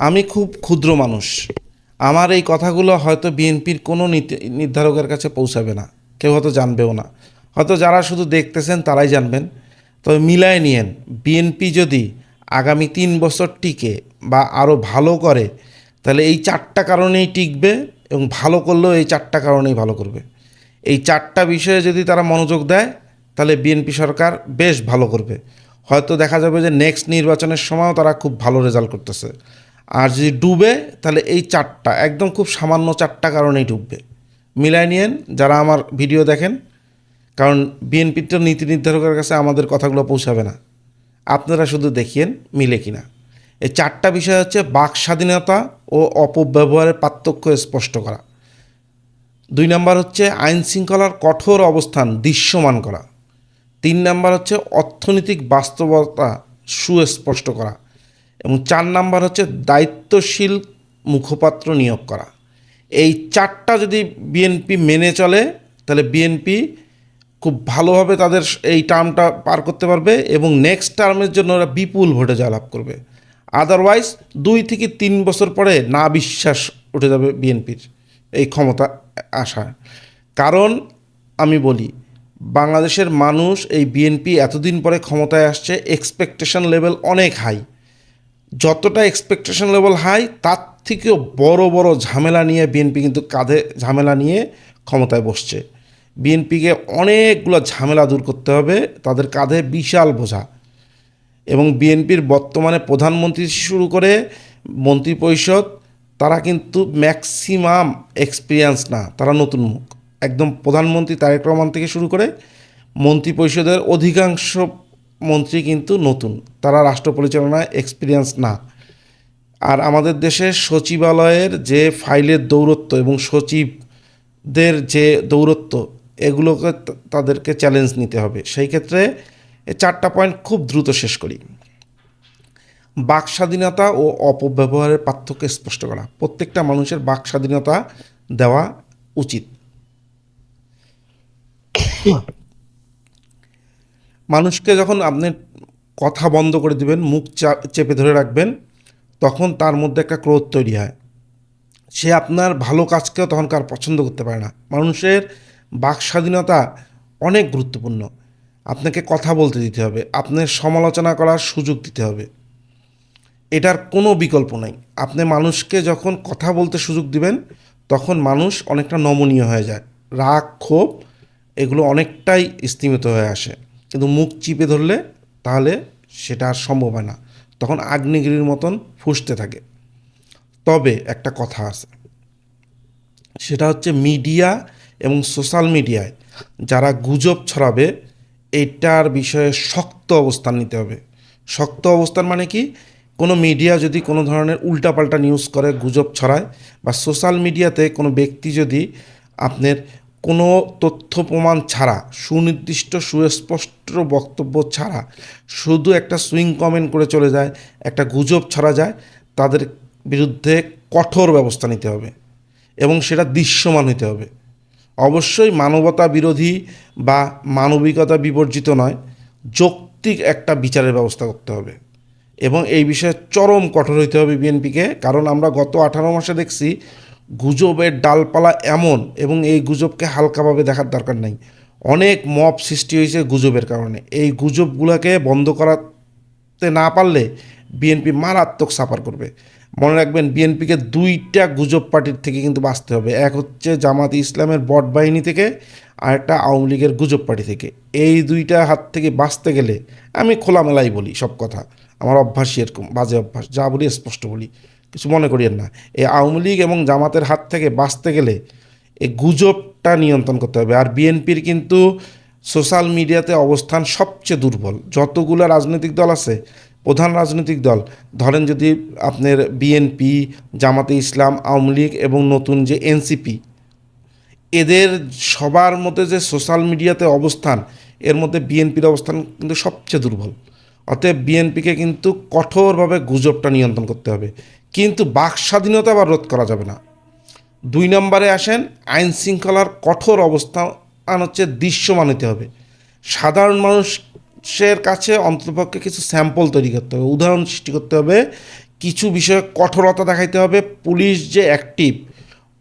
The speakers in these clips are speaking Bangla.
আমি খুব ক্ষুদ্র মানুষ। আমার এই কথাগুলো হয়তো বিএনপির কোনো নীতি নির্ধারকের কাছে পৌঁছাবে না, কেউ হয়তো জানবেও না, হয়তো যারা শুধু দেখতেছেন তারাই জানবেন। তবে মিলায় নিয়েন, বিএনপি যদি আগামী 3 বছর টিকে বা আরও ভালো করে, তাহলে এই 4টা কারণেই টিকবে এবং ভালো করলেও এই 4টা কারণেই ভালো করবে। এই 4টা বিষয়ে যদি তারা মনোযোগ দেয়, তাহলে বিএনপি সরকার বেশ ভালো করবে। হয়তো দেখা যাবে যে নেক্সট নির্বাচনের সময়ও তারা খুব ভালো রেজাল্ট করতেছে। আর যদি ডুবে, তাহলে এই 4টা একদম খুব সামান্য 4টা কারণেই ডুববে। মিলাই নিয়েন যারা আমার ভিডিও দেখেন, কারণ বিএনপির তো নীতি নির্ধারকের কাছে আমাদের কথাগুলো পৌঁছাবে না। আপনারা শুধু দেখিয়েন মিলে কিনা। এই 4টা বিষয় হচ্ছে বাক স্বাধীনতা ও অপব্যবহারের পার্থক্য স্পষ্ট করা। 2 নাম্বার হচ্ছে আইন শৃঙ্খলার কঠোর অবস্থান দৃশ্যমান করা। 3 নাম্বার হচ্ছে অর্থনৈতিক বাস্তবতা সুস্পষ্ট করা। এবং 4 নাম্বার হচ্ছে দায়িত্বশীল মুখপাত্র নিয়োগ করা। এই 4টা যদি বিএনপি মেনে চলে, তাহলে বিএনপি খুব ভালোভাবে তাদের এই টার্মটা পার করতে পারবে এবং নেক্সট টার্মের জন্য ওরা বিপুল ভোটে জয়লাভ করবে। আদারওয়াইজ 2 থেকে 3 বছর পরে না বিশ্বাস উঠে যাবে বিএনপির এই ক্ষমতা আসায়। কারণ আমি বলি, বাংলাদেশের মানুষ এই বিএনপি এতদিন পরে ক্ষমতায় আসছে, এক্সপেকটেশন লেভেল অনেক হাই। যতটা এক্সপেকটেশন লেভেল হাই, তার থেকেও বড় বড় ঝামেলা নিয়ে বিএনপি কিন্তু কাঁধে ঝামেলা নিয়ে ক্ষমতায় বসছে। বিএনপিকে অনেকগুলো ঝামেলা দূর করতে হবে, তাদের কাঁধে বিশাল বোঝা। এবং বিএনপির বর্তমানে প্রধানমন্ত্রী শুরু করে মন্ত্রিপরিষদ, তারা কিন্তু ম্যাক্সিমাম এক্সপিরিয়েন্স না, তারা নতুন মুখ। একদম প্রধানমন্ত্রী তারেক রহমান থেকে শুরু করে মন্ত্রিপরিষদের অধিকাংশ মন্ত্রী কিন্তু নতুন, তারা রাষ্ট্র পরিচালনায় এক্সপিরিয়েন্স না। আর আমাদের দেশের সচিবালয়ের যে ফাইলের দৌরত্ব এবং সচিবদের যে দৌরত্ব, এগুলোকে তাদেরকে চ্যালেঞ্জ নিতে হবে। সেই ক্ষেত্রে এই 4টা পয়েন্ট খুব দ্রুত শেষ করি। বাক স্বাধীনতা ও অপব্যবহারের পার্থক্য স্পষ্ট করা। প্রত্যেকটা মানুষের বাক স্বাধীনতা দেওয়া উচিত। মানুষকে যখন আপনি কথা বন্ধ করে দিবেন, মুখ চেপে ধরে রাখবেন, তখন তার মধ্যে একটা ক্রোধ তৈরি হয়। সে আপনার ভালো কাজকেও তখনকার পছন্দ করতে পারে না। মানুষের বাক স্বাধীনতা অনেক গুরুত্বপূর্ণ। আপনাকে কথা বলতে দিতে হবে, আপনার সমালোচনা করার সুযোগ দিতে হবে, এটার কোনো বিকল্প নাই। আপনি মানুষকে যখন কথা বলতে সুযোগ দিবেন, তখন মানুষ অনেকটা নমনীয় হয়ে যায়, রাগ ক্ষোভ এগুলো অনেকটাই স্তিমিত হয়ে আসে। কিন্তু মুখ চিপে ধরলে তাহলে সেটা আর সম্ভব হয় না, তখন আগ্নেয়গিরির মতন ফুঁসতে থাকে। তবে একটা কথা আছে, সেটা হচ্ছে মিডিয়া এবং সোশ্যাল মিডিয়ায় যারা গুজব ছড়াবে, এটার বিষয়ে শক্ত অবস্থান নিতে হবে। শক্ত অবস্থান মানে কি? কোনো মিডিয়া যদি কোনো ধরনের উল্টাপাল্টা নিউজ করে, গুজব ছড়ায়, বা সোশ্যাল মিডিয়াতে কোনো ব্যক্তি যদি আপনার কোনো তথ্য প্রমাণ ছাড়া, সুনির্দিষ্ট সুস্পষ্ট বক্তব্য ছাড়া শুধু একটা সুইং কমেন্ট করে চলে যায়, একটা গুজব ছড়া যায়, তাদের বিরুদ্ধে কঠোর ব্যবস্থা নিতে হবে এবং সেটা দৃশ্যমান হতে হবে। অবশ্যই মানবতা বিরোধী বা মানবিকতা বিবর্জিত নয়, যৌক্তিক একটা বিচারের ব্যবস্থা করতে হবে এবং এই বিষয়ে চরম কঠোর হইতে হবে বিএনপিকে। কারণ আমরা গত 18 মাসে দেখছি গুজবের ডালপালা এমন, এবং এই গুজবকে হালকাভাবে দেখার দরকার নাই। অনেক মব সৃষ্টি হয়েছে গুজবের কারণে। এই গুজবগুলোকে বন্ধ করাতে না পারলে বিএনপি মারাত্মক সাফার করবে। মনে রাখবেন, বিএনপিকে 2টা গুজব পার্টির থেকে কিন্তু বাঁচতে হবে। এক হচ্ছে জামাতে ইসলামের বট বাহিনী থেকে, আর একটা আওয়ামী লীগের গুজব পার্টি থেকে। এই 2টা হাত থেকে বাঁচতে গেলে, আমি খোলামেলাই বলি সব কথা, আমার অভ্যাসই এরকম বাজে অভ্যাস, যা বলি স্পষ্ট বলি, কিছু মনে করিয়েন না। এই আওয়ামী লীগ এবং জামাতের হাত থেকে বাঁচতে গেলে এই গুজবটা নিয়ন্ত্রণ করতে হবে। আর বিএনপির কিন্তু সোশ্যাল মিডিয়াতে অবস্থান সবচেয়ে দুর্বল। যতগুলো রাজনৈতিক দল আছে, প্রধান রাজনৈতিক দল, ধরেন যদি আপনার বিএনপি, জামাতে ইসলাম, আওয়ামী লীগ এবং নতুন যে এনসিপি, এদের সবার মধ্যে যে সোশ্যাল মিডিয়াতে অবস্থান, এর মধ্যে বিএনপির অবস্থান কিন্তু সবচেয়ে দুর্বল। অতএব বিএনপিকে কিন্তু কঠোরভাবে গুজবটা নিয়ন্ত্রণ করতে হবে, কিন্তু বাক স্বাধীনতা আবার রোধ করা যাবে না। 2 নম্বরে আসেন, আইন শৃঙ্খলার কঠোর অবস্থান হচ্ছে দৃশ্যমান হতে হবে। সাধারণ মানুষের কাছে অন্ততপক্ষে কিছু স্যাম্পল তৈরি করতে হবে, উদাহরণ সৃষ্টি করতে হবে, কিছু বিষয়ে কঠোরতা দেখাইতে হবে। পুলিশ যে অ্যাক্টিভ,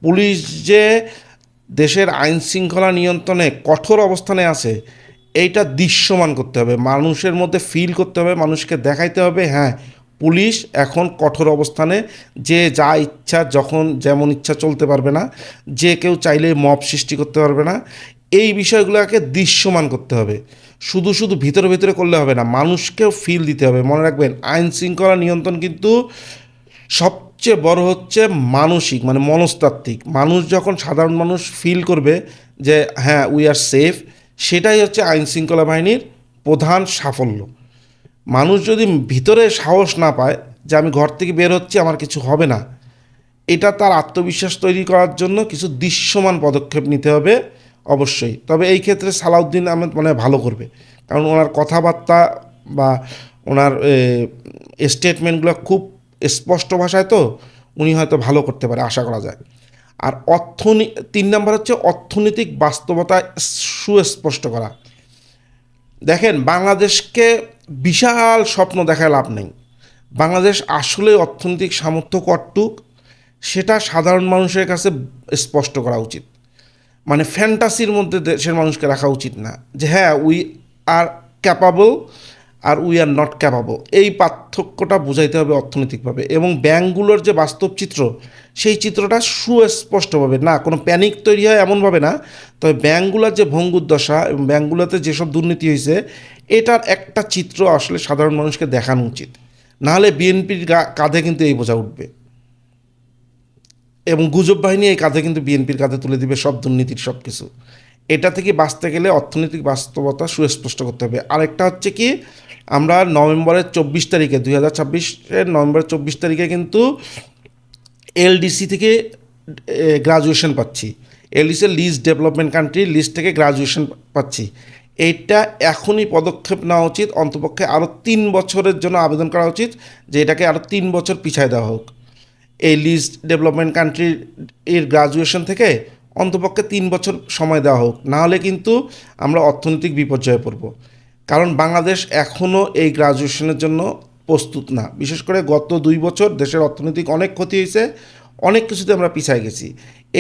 পুলিশ যে দেশের আইন শৃঙ্খলা নিয়ন্ত্রণে কঠোর অবস্থানে আছে, এইটা দৃশ্যমান করতে হবে, মানুষের মধ্যে ফিল করতে হবে, মানুষকে দেখাইতে হবে হ্যাঁ পুলিশ এখন কঠোর অবস্থানে, যে যা ইচ্ছা যখন যেমন ইচ্ছা চলতে পারবে না, যে কেউ চাইলে মব সৃষ্টি করতে পারবে না। এই বিষয়গুলোকে দৃশ্যমান করতে হবে। শুধু শুধু ভিতরে ভিতরে করলে হবে না, মানুষকেও ফিল দিতে হবে। মনে রাখবেন, আইন শৃঙ্খলা নিয়ন্ত্রণ কিন্তু সবচেয়ে বড় হচ্ছে মানসিক, মানে মনস্তাত্ত্বিক। মানুষ যখন, সাধারণ মানুষ ফিল করবে যে হ্যাঁ উই আর সেফ, সেটাই হচ্ছে আইন শৃঙ্খলা বাহিনীর প্রধান সাফল্য। মানুষ যদি ভিতরে সাহস না পায় যে আমি ঘর থেকে বের হচ্ছি আমার কিছু হবে না, এটা তার আত্মবিশ্বাস তৈরি করার জন্য কিছু দৃশ্যমান পদক্ষেপ নিতে হবে অবশ্যই। তবে এই ক্ষেত্রে সালাউদ্দিন আহমেদ মানে ভালো করবে, কারণ ওনার কথাবার্তা বা ওনার স্টেটমেন্টগুলো খুব স্পষ্ট ভাষায়, তো উনি হয়তো ভালো করতে পারে, আশা করা যায়। আর 3 নম্বর হচ্ছে অর্থনৈতিক বাস্তবতা সুস্পষ্ট করা। দেখেন, বাংলাদেশকে বিশাল স্বপ্ন দেখায় লাভ নেই। বাংলাদেশ আসলে অর্থনৈতিক সামর্থ্য কতটুক সেটা সাধারণ মানুষের কাছে স্পষ্ট করা উচিত। মানে ফ্যান্টাসির মধ্যে দেশের মানুষকে রাখা উচিত না যে হ্যাঁ উই আর ক্যাপাবল আর উই আর নট ক্যাপাবল। এই পার্থক্যটা বুঝাইতে হবে অর্থনৈতিকভাবে। এবং ব্যাঙ্কগুলোর যে বাস্তব চিত্র, সেই চিত্রটা সুস্পষ্টভাবে, না কোনো প্যানিক তৈরি হয় এমনভাবে না, তবে ব্যাঙ্কগুলোর যে ভঙ্গুর দশা এবং ব্যাঙ্কগুলোতে যেসব দুর্নীতি হয়েছে, এটার একটা চিত্র আসলে সাধারণ মানুষকে দেখানো উচিত। নাহলে বিএনপির কাঁধে কিন্তু এই বোঝা উঠবে, এবং গুজব বাহিনী এই কাঁধে কিন্তু বিএনপির কাঁধে তুলে দিবে সব দুর্নীতির সব কিছু। এটা থেকে বাঁচতে গেলে অর্থনৈতিক বাস্তবতা সুস্পষ্ট করতে হবে। আরেকটা হচ্ছে কি, আমরা নভেম্বরের 24 তারিখে, 2026-এর নভেম্বরের 24 তারিখে কিন্তু এলডিসি থেকে গ্রাজুয়েশন পাচ্ছি। LDC list development country list থেকে গ্রাজুয়েশন পাচ্ছি। এইটা এখনই পদক্ষেপ নেওয়া উচিত। অন্তপক্ষে আরও 3 বছরের জন্য আবেদন করা উচিত যে এটাকে আরও 3 বছর পিছায় দেওয়া হোক। এই লিস্ট ডেভেলপমেন্ট কান্ট্রির এর গ্রাজুয়েশন থেকে অন্তপক্ষে 3 বছর সময় দেওয়া হোক, নাহলে কিন্তু আমরা অর্থনৈতিক বিপর্যয়ে পড়ব। কারণ বাংলাদেশ এখনও এই গ্রাজুয়েশনের জন্য প্রস্তুত না। বিশেষ করে গত 2 বছর দেশের অর্থনৈতিক অনেক ক্ষতি হয়েছে, অনেক কিছুতে আমরা পিছিয়ে গেছি।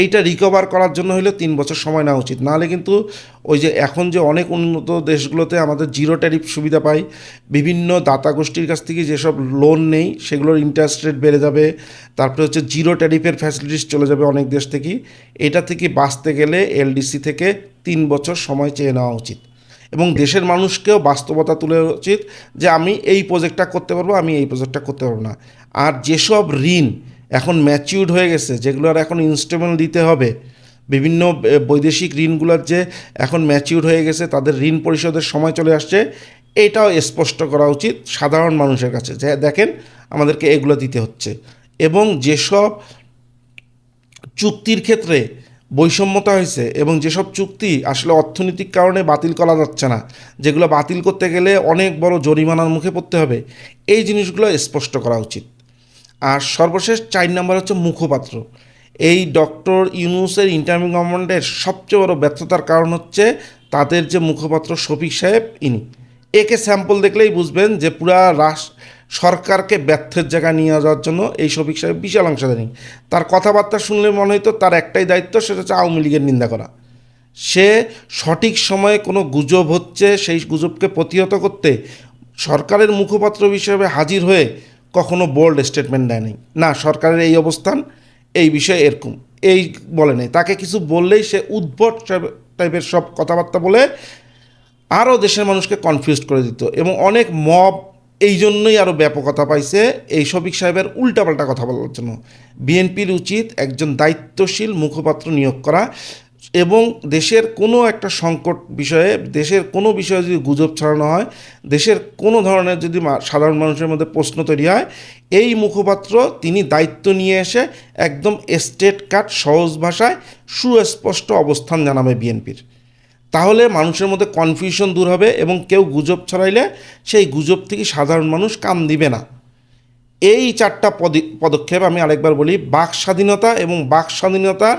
এইটা রিকভার করার জন্য হলে 3 বছর সময় নেওয়া উচিত। নাহলে কিন্তু ওই যে এখন যে অনেক উন্নত দেশগুলোতে আমাদের জিরো ট্যারিফ সুবিধা পাই, বিভিন্ন দাতা গোষ্ঠীর কাছ থেকে যেসব লোন নেই সেগুলোর ইন্টারেস্ট রেট বেড়ে যাবে, তারপরে হচ্ছে জিরো ট্যারিফের ফ্যাসিলিটিস চলে যাবে অনেক দেশ থেকে। এটা থেকে বাঁচতে গেলে এলডিসি থেকে 3 বছর সময় চেয়ে নেওয়া উচিত। এবং দেশের মানুষকেও বাস্তবতা তুলে উচিত যে আমি এই প্রজেক্টটা করতে পারবো, আমি এই প্রজেক্টটা করতে পারবো না। আর যেসব ঋণ এখন ম্যাচিউর্ড হয়ে গেছে, যেগুলোর এখন ইনস্টলমেন্ট দিতে হবে, বিভিন্ন বৈদেশিক ঋণগুলোর যে এখন ম্যাচিউর হয়ে গেছে, তাদের ঋণ পরিশোধের সময় চলে আসছে, এটাও স্পষ্ট করা উচিত সাধারণ মানুষের কাছে যে দেখেন আমাদেরকে এগুলো দিতে হচ্ছে। এবং যেসব চুক্তির ক্ষেত্রে বৈষম্যতা হয়েছে এবং যেসব চুক্তি আসলে অর্থনৈতিক কারণে বাতিল করা যাচ্ছে না, যেগুলো বাতিল করতে গেলে অনেক বড় জরিমানার মুখে পড়তে হবে, এই জিনিসগুলো স্পষ্ট করা উচিত। আর সর্বশেষ 4 নম্বর হচ্ছে মুখপাত্র। এই ডক্টর ইউনূসের ইন্টারিম গভর্নমেন্টের সবচেয়ে বড় ব্যর্থতার কারণ হচ্ছে তাদের যে মুখপাত্র শফিক সাহেব, একে স্যাম্পল দেখলেই বুঝবেন যে পুরা সরকারকে ব্যর্থের জায়গায় নিয়ে যাওয়ার জন্য এই শফিক সাহেব বিশাল অংশধারী। তার কথাবার্তা শুনলে মনে হতো তার একটাই দায়িত্ব, সেটা হচ্ছে আওয়ামী লীগের নিন্দা করা। সে সঠিক সময়ে কোনো গুজব হচ্ছে সেই গুজবকে প্রতিহত করতে সরকারের মুখপাত্র হিসেবে হাজির হয়ে কখনো বোল্ড স্টেটমেন্ট দেয়নি, না সরকারের এই অবস্থান, এই বিষয়ে এরকম, এই বলে নেই। তাকে কিছু বললেই সে উদ্ভট টাইপের সব কথাবার্তা বলে আরও দেশের মানুষকে কনফিউজ করে দিত। এবং অনেক মব এই জন্যই আরও ব্যাপকতা পাইছে এই শফিক সাহেবের উল্টাপাল্টা কথা বলার জন্য। বিএনপির উচিত একজন দায়িত্বশীল মুখপাত্র নিয়োগ করা, এবং দেশের কোনো একটা সংকট বিষয়ে, দেশের কোনো বিষয়ে যদি গুজব ছড়ানো হয়, দেশের কোনো ধরনের যদি সাধারণ মানুষের মধ্যে প্রশ্ন তৈরি হয়, এই মুখপাত্র তিনি দায়িত্ব নিয়ে এসে একদম স্টেট কাট সহজ ভাষায় সুস্পষ্ট অবস্থান জানাবে বিএনপির। তাহলে মানুষের মধ্যে কনফিউশন দূর হবে এবং কেউ গুজব ছড়াইলে সেই গুজব থেকে সাধারণ মানুষ কান দিবে না। এই 4টা পদক্ষেপ আমি আরেকবার বলি, বাক স্বাধীনতা এবং বাক স্বাধীনতার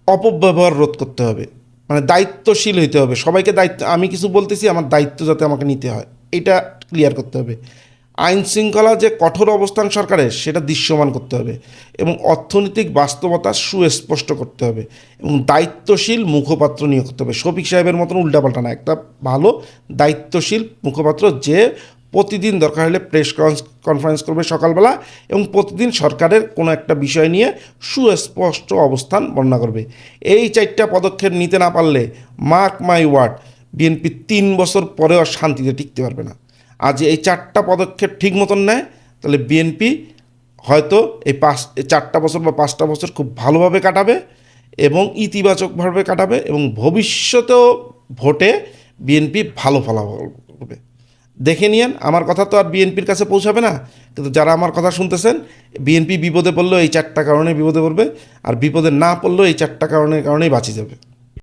অপব্যবহার রোধ করতে হবে। মানে দায়িত্বশীল হইতে হবে, সবাইকে দায়িত্ব, আমি কিছু বলতেছি আমার দায়িত্ব যাতে আমাকে নিতে হয়, এটা ক্লিয়ার করতে হবে। আইন শৃঙ্খলা যে কঠোর অবস্থান সরকারের সেটা দৃশ্যমান করতে হবে এবং অর্থনৈতিক বাস্তবতা সুস্পষ্ট করতে হবে এবং দায়িত্বশীল মুখপাত্র নিয়োগ করতে হবে। শফিক সাহেবের মতন উল্টাপাল্টা না, একটা ভালো দায়িত্বশীল মুখপাত্র যে প্রতিদিন দরকার হলে প্রেস কনফারেন্স করবে সকালবেলা এবং প্রতিদিন সরকারের কোনো একটা বিষয় নিয়ে সুস্পষ্ট অবস্থান বর্ণনা করবে। এই 4টা পদক্ষেপ নিতে না পারলে মার্ক মাই ওয়ার্ড, বিএনপি 3 বছর পরেও শান্তিতে টিকতে পারবে না। আজ এই 4টা পদক্ষেপ ঠিক মতন নেয় তাহলে বিএনপি হয়তো এই 4টা বছর বা 5টা বছর খুব ভালোভাবে কাটাবে এবং ইতিবাচকভাবে কাটাবে এবং ভবিষ্যতেও ভোটে বিএনপি ভালো ফলাফল করবে। দেখে নিয়েন, আমার কথা তো আর বিএনপির কাছে পৌঁছাবে না, কিন্তু যারা আমার কথা শুনতেছেন, বিএনপি বিপদে পড়লেও এই 4টা কারণে বিপদে পড়বে, আর বিপদে না পড়লেও এই 4টা কারণেই বাঁচি যাবে।